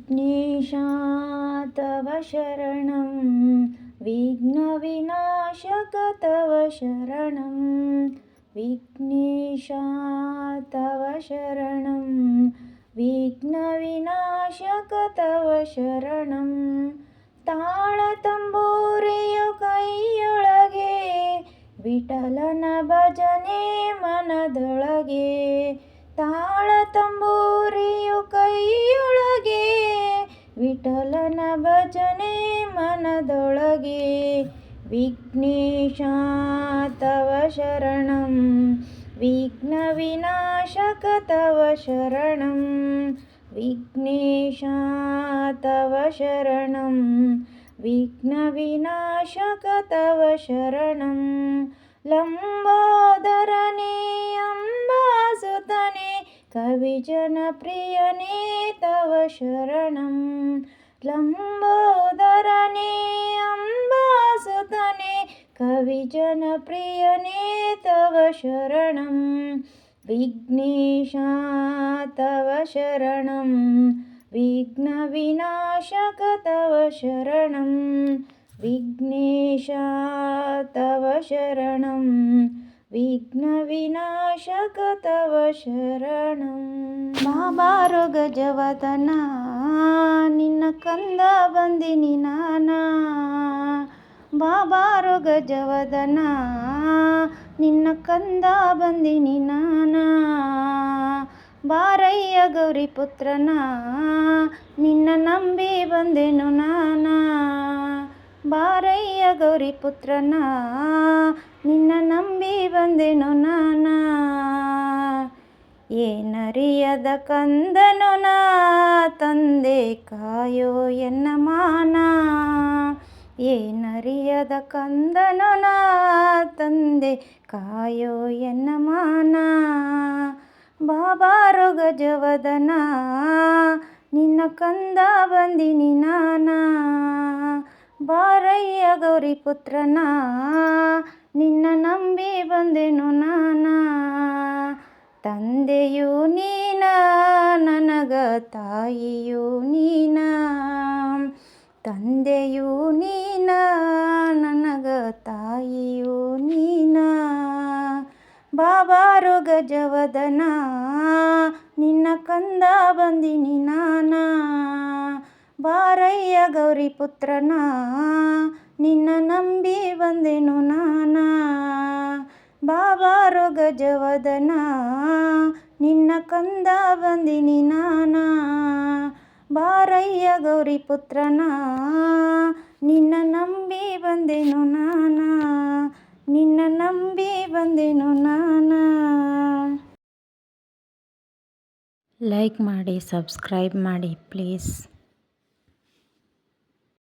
विघ्नेशा तव शरणं विघ्नविनाशक तव शरणं विघ्नेशा तव शरणं विघ्नविनाशक तव शरणं ತಾಳತಂಬೂರಿಯು ಕೈಯೊಳಗೆ ವಿಠಲನ ಭಜನೆ ಮನದೊಳಗೆ ತಾಳತಂಬೂರಿಯು ಕೈಯೊಳಗೆ ವಿಠಲನ ಭಜನೆ ಮನದೊಳಗೆ ವಿಘ್ನೇಶಾ ತವ ಶರಣಂ ವಿಘ್ನ ವಿನಾಶಕ ತವ ಶರಣಂ ವಿಘ್ನೇಶಾ ತವ ಶರಣಂ ವಿಘ್ನ ವಿನಾಶಕ ತವ ಶರಣಂ ಲಂಬೋದರನೇ ಅಂಬಾಸುತನೇ ಕವಿಜನಪ್ರಿಯನೇ ತವ ಶರಣಂ ಲಂಬೋದರನೇ ಅಂಬಾಸುತನೇ ಕವಿಜನಪ್ರಿಯನೇ ತವ ಶರಣಂ ವಿಘ್ನೇಶಾ ತವ ಶರಣಂ ವಿಘ್ನ ವಿನಾಶಕ ತವ ಶರಣಂ ವಿಘ್ನೇಶಾ ತವ ಶರಣಂ ವಿಘ್ನ ವಿನಾಶಕ ತವ ಶರಣಂ ಬಾಬಾರೋ ಗಜವದನ ನಿನ್ನ ಕಂದ ಬಂದಿನಿ ನಾನಾ ಬಾಬಾರೋ ಗಜವದನ ನಿನ್ನ ಕಂದ ಬಂದಿನಿ ನಾನಾ ಬಾರಯ್ಯ ಗೌರಿ ಪುತ್ರನ ನಿನ್ನ ನಂಬಿ ಬಂದೆನು ನಾನಾ ಬಾರಯ್ಯ ಗೌರಿ ಪುತ್ರನ ನಿನ್ನ ನಂಬಿ ಬಂದೆನು ನಾನಾ ಏನರಿಯದ ಕಂದನು ನಾ ತಂದೆ ಕಾಯೋ ಎನ್ನ ಮಾನ ಏನರಿಯದ ಕಂದನು ನಾ ತಂದೆ ಕಾಯೋ ಎನ್ನ ಮಾನ ಬಾಬಾರೋ ಗಜವದನ ನಿನ್ನ ಕಂದ ಬಂದಿನಿ ನಾನಾ ಬಾರಯ್ಯ ಗೌರಿ ಪುತ್ರನ ನಿನ್ನ ನಂಬಿ ಬಂದೆನು ನಾನಾ ತಂದೆಯು ನೀನ ನನಗ ತಾಯಿಯು ನೀನ ತಂದೆಯು ನೀನ ನನಗ ತಾಯಿಯು ನೀನ ಬಾಬಾರೋ ಗಜವದನ ನಿನ್ನ ಕಂದ ಬಂದಿನಿ ನಾನಾ ಬಾರಯ್ಯ ಗೌರಿ ಪುತ್ರನ ನಿನ್ನ ನಂಬಿ ಬಂದೆನು ನಾನಾ ಬಾಬಾರೋ ಗಜವದನ ನಿನ್ನ ಕಂದ ಬಂದಿನಿ ನಾನಾ ಬಾರಯ್ಯ ಗೌರಿ ಪುತ್ರನ ನಿನ್ನ ನಂಬಿ ಬಂದೆನು ನಾನಾ ನಿನ್ನ ನಂಬಿ ಬಂದೆನು ನಾನಾ ಲೈಕ್ ಮಾಡಿ ಸಬ್ಸ್ಕ್ರೈಬ್ ಮಾಡಿ ಪ್ಲೀಸ್.